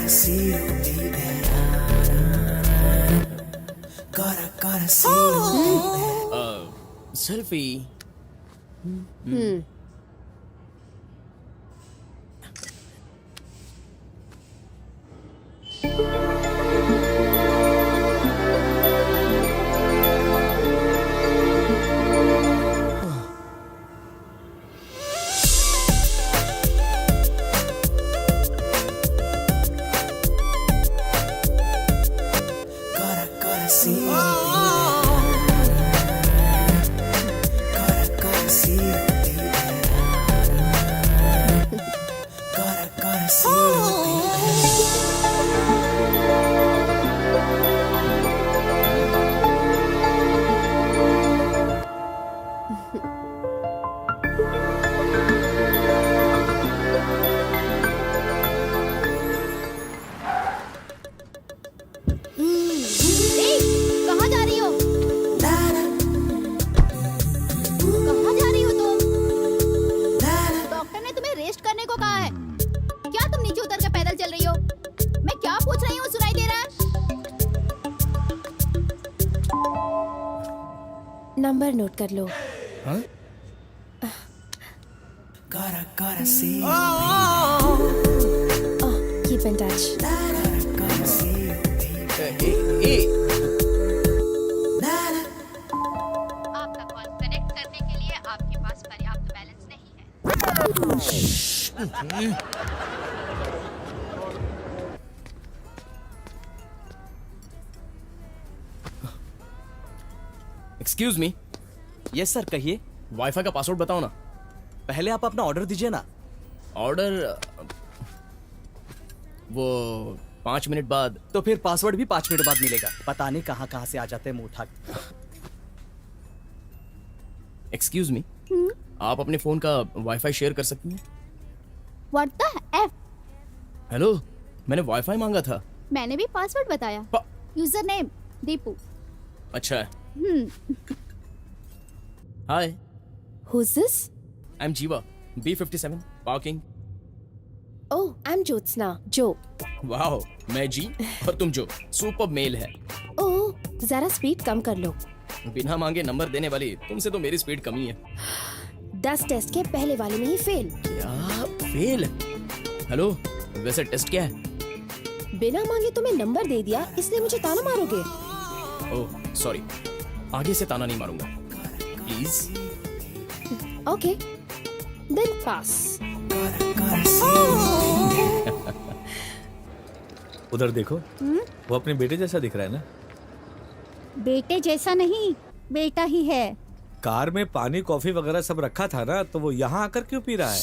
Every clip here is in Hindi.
gotta see you, baby. Gotta see you, baby. Selfie. Gotta see you, baby. Gotta see you, baby. Gotta see you, baby. कहाँ जा रही हो? कहाँ जा रही हो तुम? डॉक्टर ने तुम्हें रेस्ट करने को कहा है। क्या तुम नीचे उतर कर पैदल चल रही हो? मैं क्या पूछ रही हूँ सुनाई दे रहा है? नंबर नोट कर लो। हाँ? Gotta see you, keep in touch. gotta see you, baby. आपका कॉल कनेक्ट करने के लिए आपके पास पर्याप्त बैलेंस नहीं है। Excuse me. यस सर, कहिए। वाईफाई का पासवर्ड बताओ ना। पहले आप अपना ऑर्डर दीजिए ना। ऑर्डर वो 5 मिनट बाद। तो फिर पासवर्ड भी 5 मिनट बाद मिलेगा। पता नहीं कहाँ कहाँ से आ जाते हैं मुंह उठा के। एक्सक्यूज मी, आप अपने फोन का वाईफाई शेयर कर सकती हैं? What the F? हेलो, मैंने वाईफाई मांगा था। मैंने भी पासवर्ड बताया। User name Deepu. अच्छा है। हाय, Who's this? आई एम जीवा, B57 parking. Oh, I'm Jyotsna, जो। वाओ, मैं जी और तुम जो। सुपर मेल है। ओह, जरा स्पीड कम कर लो। बिना मांगे नंबर देने वाली तुमसे तो मेरी स्पीड कमी है। 10 टेस्ट के पहले वाले में ही फेल। क्या फेल? हेलो, वैसे टेस्ट क्या है? बिना मांगे तुम्हें नंबर दे दिया, इसलिए मुझे ताना मारोगे? ओह सॉरी, आगे से ताना नहीं मारूंगा please. Okay, then pass. Gotta see you, उधर देखो, वो अपने बेटे जैसा दिख रहा है ना। बेटे जैसा नहीं, बेटा ही है। कार में पानी कॉफी वगैरह सब रखा था ना, तो वो यहाँ आकर क्यों पी रहा है?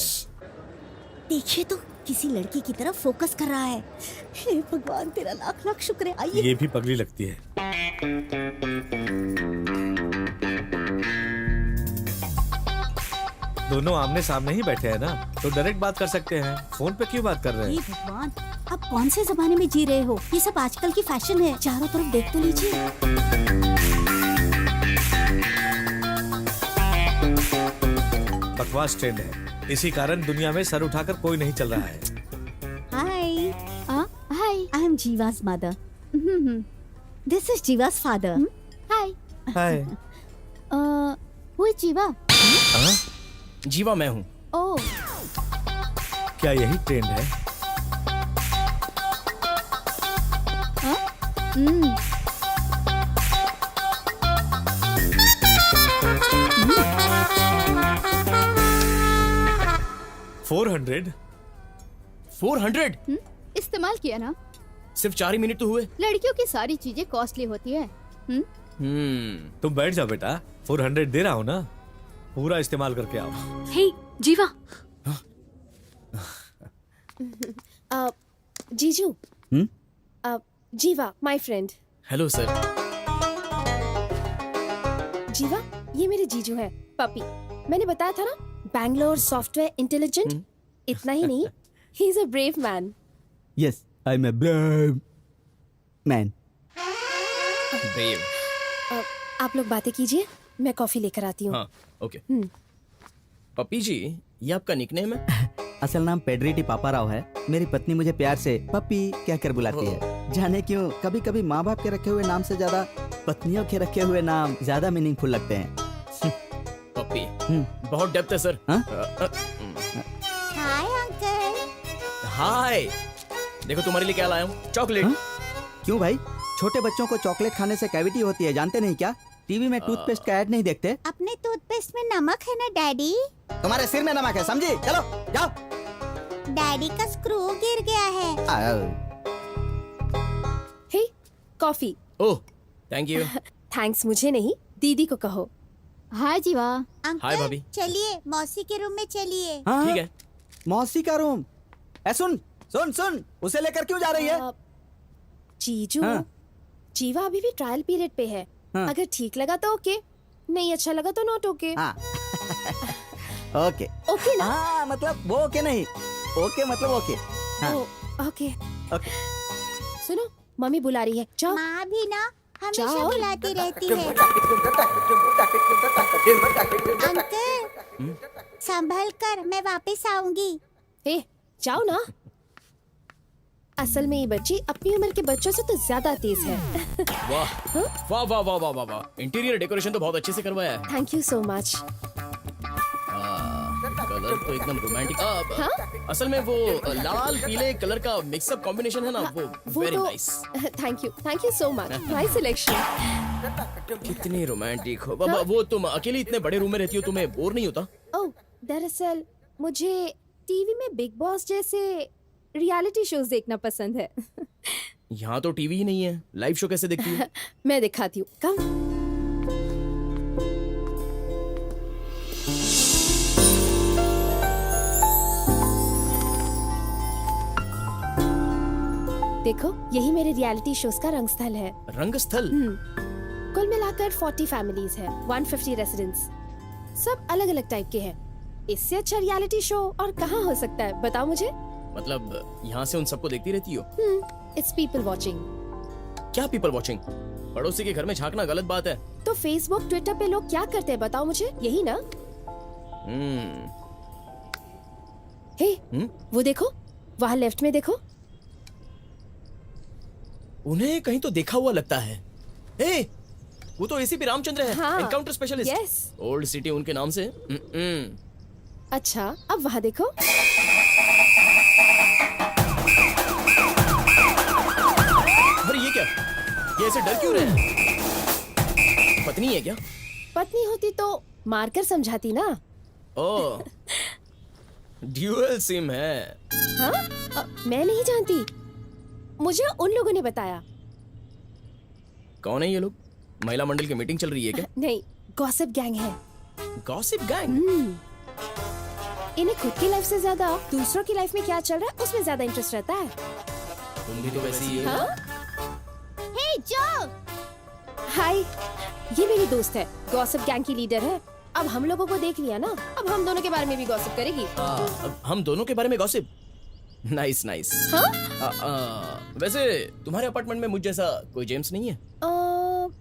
देखिए तो किसी लड़की की तरफ फोकस कर रहा है। हे भगवान, तेरा लाख लाख शुक्र है। आइए। ये भी पगली लगती है। दोनों आमने सामने ही बैठे हैं ना, तो डायरेक्ट बात कर सकते हैं। फोन पे क्यों बात कर रहे हे हैं? भगवान, अब कौन से जमाने में जी रहे हो? ये सब आजकल की फैशन है। चारों तरफ देख तो लीजिए। बकवास ट्रेंड है, इसी कारण दुनिया में सर उठाकर कोई नहीं चल रहा है। हाय, हाय, आई एम जीवा's mother. This is जीवा's father. Hi, hi. who is जीवा? हाँ? जीवा मैं हूँ। ओह, क्या यही ट्रेंड है? हम्म, 400? 400? इस्तेमाल किया ना। सिर्फ 4 ही मिनट तो हुए। लड़कियों की सारी चीजें कॉस्टली होती है। तुम बैठ जाओ बेटा, 400 दे रहा हूँ ना, पूरा इस्तेमाल करके आओ। हे जीवा, जीजू। जीवा, माय फ्रेंड। Hello sir. जीवा, ये मेरे जीजू हैं, पपी। मैंने बताया था ना, बैंगलोर सॉफ्टवेयर इंटेलिजेंट। इतना ही नहीं, he is a brave man. Yes, I'm a brave man. Brave. आप लोग बातें कीजिए, मैं कॉफी लेकर आती हूँ। हाँ, ओके। पपी जी, ये आपका निकनेम है? असल नाम पेड्रिटी पापाराव है। मेरी पत्नी मुझे प्यार से पप्पी कहकर बुलाती है। जाने क्यों कभी कभी माँ बाप के रखे हुए नाम से ज्यादा पत्नियों के रखे हुए नाम ज्यादा मीनिंगफुल लगते हैं। पप्पी, बहुत डेप्थ है सर। हाँ? Hi uncle. हाय, देखो तुम्हारे लिए क्या लाया हूँ, चॉकलेट। हाँ? क्यों भाई, छोटे बच्चों को चॉकलेट खाने से कैविटी होती है, जानते नहीं क्या? टीवी में टूथपेस्ट का ऐड नहीं देखते? अपने टूथपेस्ट में नमक है ना डैडी? तुम्हारे सिर में नमक है, समझी? चलो जाओ। डैडी का स्क्रू गिर गया है। Hey coffee. Oh thank you. Thanks मुझे नहीं, दीदी को कहो। हाय जीवा। हाय अंकल भाभी। चलिए मौसी के रूम में चलिए। हाँ? ठीक है। मौसी का रूम? सुन सुन सुन, उसे लेकर क्यों जा रही है? जीजू, हाँ? जीवा अभी भी ट्रायल पीरियड पे है। हाँ। अगर ठीक लगा तो ओके, नहीं अच्छा लगा तो नॉट ओके। हाँ। ओके। ओके ना? हाँ मतलब वो ओके नहीं, ओके मतलब ओके। हाँ। ओ, ओके। ओके। सुनो मम्मी बुला रही है, जाओ। माँ भी ना हमेशा जाओ। बुलाती रहती है। अंकल संभल कर, मैं वापस आऊंगी। ए जाओ ना। असल में ये बच्ची अपनी उम्र के बच्चों से तो ज्यादा तेज है। वाह वाह वाह वाह वाह वाह वाह, इंटीरियर डेकोरेशन तो बहुत अच्छे से करवाया है। Thank you so much. Colour तो एकदम रोमांटिक। असल में वो लाल पीले कलर का मिक्सअप कॉम्बिनेशन है ना, वो वेरी तो nice. Thank you so much, nice selection. कितनी रोमांटिक हो बाबा। वो तुम अकेले इतने बड़े रूम में रहती हो, तुम्हें बोर नहीं होता? ओह दरअसल मुझे टीवी में बिग बॉस जैसे रियलिटी शोज देखना पसंद है। यहाँ तो टीवी ही नहीं है, लाइव शो कैसे देखती हो? मैं दिखाती हूँ, कम। देखो यही मेरे रियलिटी शोज का रंगस्थल है। रंगस्थल? कुल मिलाकर 40 फैमिलीज है, 150 रेसिडेंट्स, सब अलग अलग टाइप के हैं। इससे अच्छा रियलिटी शो और कहाँ हो सकता है, बताओ मुझे। मतलब यहाँ से उन सबको देखती रहती हो? It's people watching. क्या पीपल वॉचिंग? पड़ोसी के घर में झांकना गलत बात है। तो फेसबुक ट्विटर पे लोग क्या करते हैं बताओ मुझे, यही ना? हे वो देखो, वहाँ लेफ्ट में देखो। उन्हें कहीं तो देखा हुआ लगता है। ए, वो तो एसीपी रामचंद्र है, हाँ, encounter specialist. yes। Old city उनके नाम से। अच्छा अब वहाँ देखो। अरे ये क्या, ये ऐसे डर क्यों रहे हैं? पत्नी है क्या? पत्नी होती तो मारकर समझाती ना। ओह, ड्यूअल सिम है। हाँ? मैं नहीं जानती, मुझे उन लोगों ने बताया। कौन है ये लोग? महिला मंडल की मीटिंग चल रही है क्या? नहीं, गॉसिप गैंग है। Gossip gang? इन्हें खुद की लाइफ से ज्यादा दूसरों की लाइफ में क्या चल रहा है उसमें ज्यादा इंटरेस्ट रहता है। तुम भी तो वैसी ही हो। हाँ? हे जो। हाय, ये मेरी दोस्त है, गॉसिप गैंग की लीडर है। अब हम लोगों को देख लिया ना, अब हम दोनों के बारे में भी गॉसिप करेगी। अब हम दोनों के बारे में गॉसिप? Nice nice. हाँ? वैसे तुम्हारे अपार्टमेंट में मुझ जैसा कोई जेम्स नहीं है?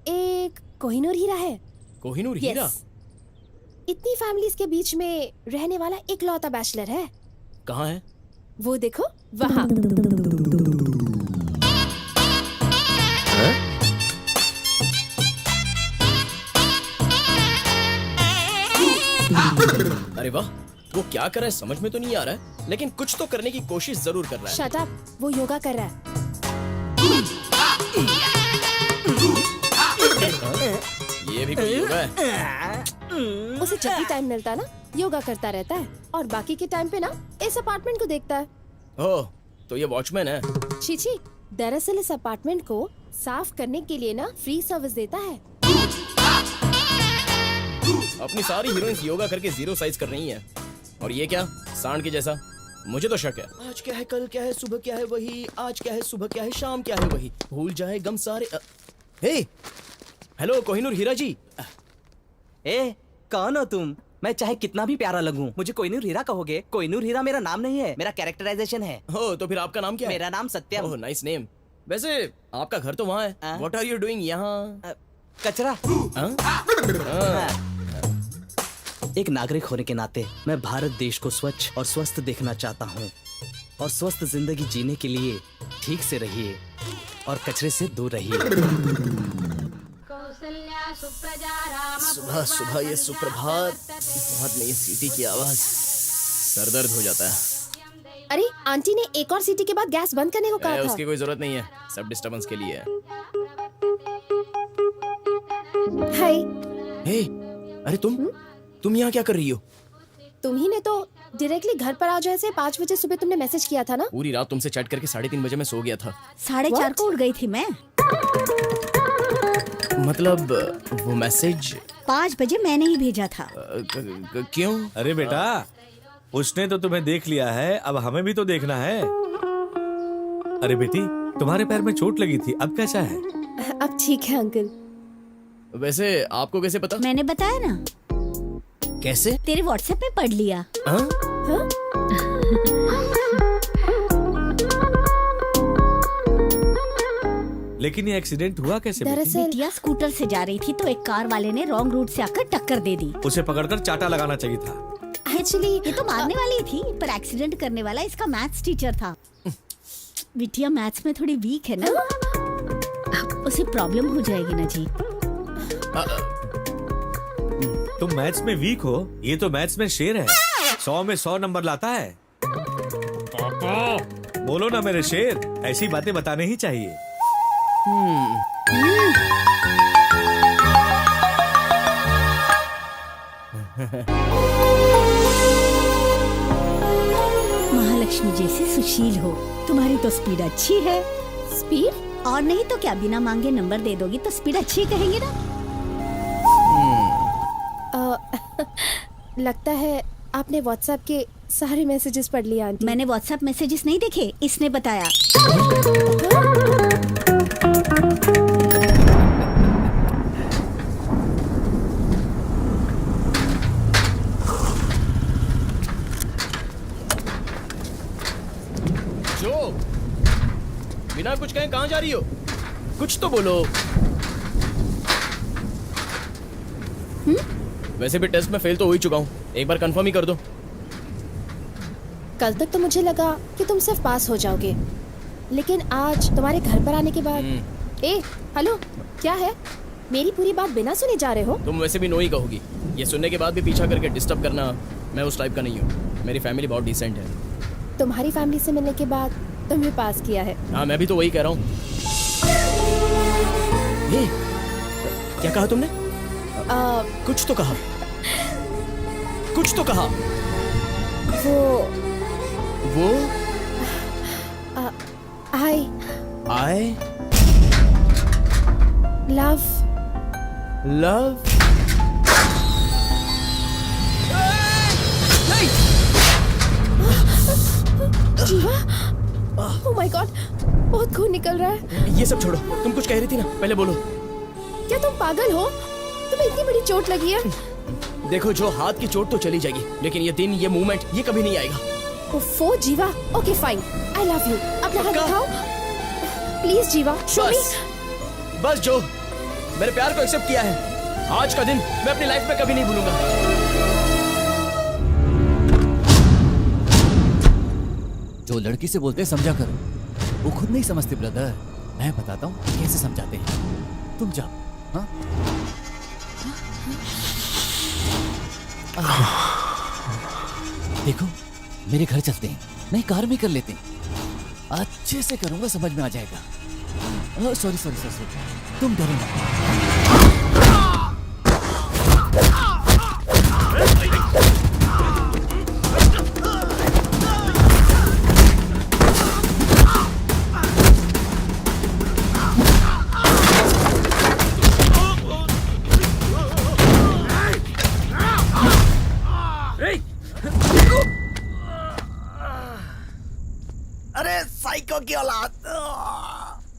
एक कोहिनूर हीरा है। कोहिनूर हीरा? Yes। इतनी फैमिलीज के बीच में रहने वाला इकलौता बैचलर है। कहाँ है? वो देखो वहाँ। अरे वाह, वो क्या कर रहा है समझ में तो नहीं आ रहा है, लेकिन कुछ तो करने की कोशिश जरूर कर रहा है। शट अप, वो योगा कर रहा है। ये भी कोई योगा है? उसे जब भी टाइम मिलता है ना, योगा करता रहता है और बाकी के टाइम पे ना इस अपार्टमेंट को देखता है। ओह, तो ये वॉचमैन है? छी, दरअसल इस अपार्टमेंट को साफ करने के लिए ना फ्री सर्विस देता है। अपनी सारी हीरोइंस योगा करके जीरो साइज कर रही हैं। और ये क्या, सांड के जैसा? मुझे तो शक है। आज क्या है, कल क्या है, सुबह क्या है वही, आज क्या है, सुबह क्या है, शाम क्या है वही, भूल जाए गम सारे। हे, हेलो कोहिनूर हीरा जी। ए, कौन हो तुम? मैं चाहे कितना भी प्यारा लगूं, मुझे कोहिनूर हीरा कहोगे? कोहिनूर हीरा मेरा नाम नहीं है, मेरा कैरेक्टराइजेशन है। हो तो फिर आपका नाम क्या है? मेरा नाम सत्यम। Oh nice name. वैसे आपका घर तो वहाँ है। व्हाट आर यू डूइंग यहाँ? कचरा। हाँ? एक नागरिक होने के नाते मैं भारत देश को स्वच्छ और स्वस्थ देखना चाहता हूँ। और स्वस्थ जिंदगी जीने के लिए ठीक से रहिए और कचरे से दूर रहिए। सुबह सुबह ये सुप्रभात, बहुत में ये सीटी की आवाज, सर दर्द हो जाता है। अरे आंटी ने एक और सीटी के बाद गैस बंद करने को कहा था। उसकी कोई जरूरत नहीं है, सब डिस्टर्बेंस के लिए है। हाय। हे, अरे तुम यहाँ क्या कर रही हो? तुम्ही ने तो डायरेक्टली घर पर आ जाए से 5 बजे सुबह तुमने मैसेज किया था ना। पूरी रात तुमसे चैट करके 3:30 बजे मैं सो गया था। 4:30 को उठ गई थी मैं। मतलब वो मैसेज 5 बजे मैंने ही भेजा था। क्यों? अरे बेटा, उसने तो तुम्हें देख लिया है, अब हमें भी तो देखना है। अरे बेटी, तुम्हारे पैर में चोट लगी थी, अब कैसा है? अब ठीक है अंकल। वैसे आपको कैसे पता? मैंने बताया ना, कैसे? तेरे व्हाट्सएप में पढ़ लिया। हाँ? लेकिन ये एक्सीडेंट हुआ कैसे बेटी? दरअसल बिटिया स्कूटर से जा रही थी तो एक कार वाले ने रॉन्ग रूट से आकर टक्कर दे दी। उसे पकड़कर चाटा लगाना चाहिए था। एक्चुअली ये तो मारने वाली थी, पर एक्सीडेंट करने वाला इसका मैथ्स टीचर था। बिटिया मैथ्स में थोड़ी वीक है ना, उसे प्रॉब्लम हो जाएगी ना जी। तुम मैथ्स में वीक हो, ये तो मैथ्स में शेर है, 100 में 100 नंबर लाता है। बोलो ना मेरे शेर, ऐसी बातें बताने ही चाहिए। महालक्ष्मी जैसी सुशील हो, तुम्हारी तो स्पीड अच्छी है। स्पीड? और नहीं तो क्या, बिना मांगे नंबर दे दोगी तो स्पीड अच्छी कहेंगे ना। लगता है आपने व्हाट्सएप के सारे मैसेजेस पढ़ लिए आंटी। मैंने व्हाट्सएप मैसेजेस नहीं देखे, इसने बताया। जो बिना कुछ कहे कहाँ जा रही हो? कुछ तो बोलो। वैसे भी टेस्ट में फेल तो हो ही चुका हूँ, एक बार कंफर्म ही कर दो। कल तक तो मुझे लगा कि तुम सिर्फ पास हो जाओगे, लेकिन आज तुम्हारे घर पर आने के बाद ए हेलो, क्या है? मेरी पूरी बात बिना सुने जा रहे हो? तुम वैसे भी नो ही कहोगी, ये सुनने के बाद भी पीछा करके डिस्टर्ब करना, मैं उस टाइप का नहीं हूँ। मेरी फैमिली बहुत डिसेंट है। तुम्हारी फैमिली से मिलने के बाद तुम्हें पास किया है। हाँ, मैं भी तो वही कह रहा हूँ। क्या कहा तुमने? कुछ तो कहा, कुछ तो कहा। वो आई लव जीवा, ओह माय गॉड, बहुत खून निकल रहा है। ये सब छोड़ो, तुम कुछ कह रही थी ना, पहले बोलो। क्या तुम पागल हो? तुम्हें इतनी बड़ी चोट लगी है। देखो, जो हाथ की चोट तो चली जाएगी, लेकिन ये दिन, ये मूवमेंट, ये कभी नहीं आएगा। ओफो जीवा, okay fine, I love you. अपना हाथ दिखाओ प्लीज जीवा, शो मी। बस जो मेरे प्यार को एक्सेप्ट किया है, आज का दिन मैं अपनी लाइफ में कभी नहीं भूलूंगा। जो लड़की से बोलते हैं समझा करो, वो खुद नहीं समझते ब्रदर। मैं बताता हूँ कैसे समझाते हैं, तुम जाओ। हाँ? देखो, मेरे घर चलते हैं, नहीं कार में कर लेते हैं, अच्छे से करूंगा, समझ में आ जाएगा। सॉरी सॉरी सॉरी, तुम डरो मत। अरे साइको की औलाद,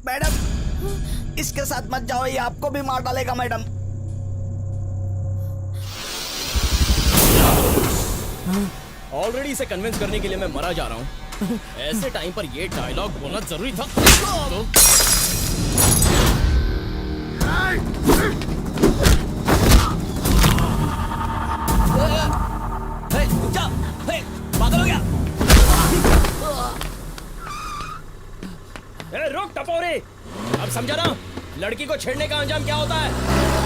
मैडम इसके साथ मत जाओ, ये आपको भी मार डालेगा मैडम। ऑलरेडी इसे कन्विंस करने के लिए मैं मरा जा रहा हूँ। ऐसे टाइम पर ये डायलॉग बोलना जरूरी था। तो अरे पागल हो गया। ए, रुक टपोरे, अब समझा ना लड़की को छेड़ने का अंजाम क्या होता है।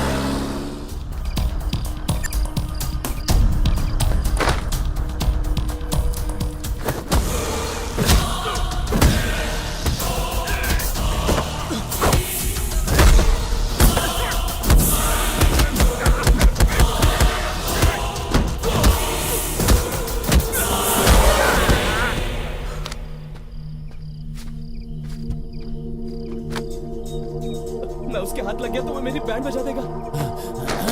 मैं उसके हाथ लग गया तो वो मेरी बैंड बजा देगा।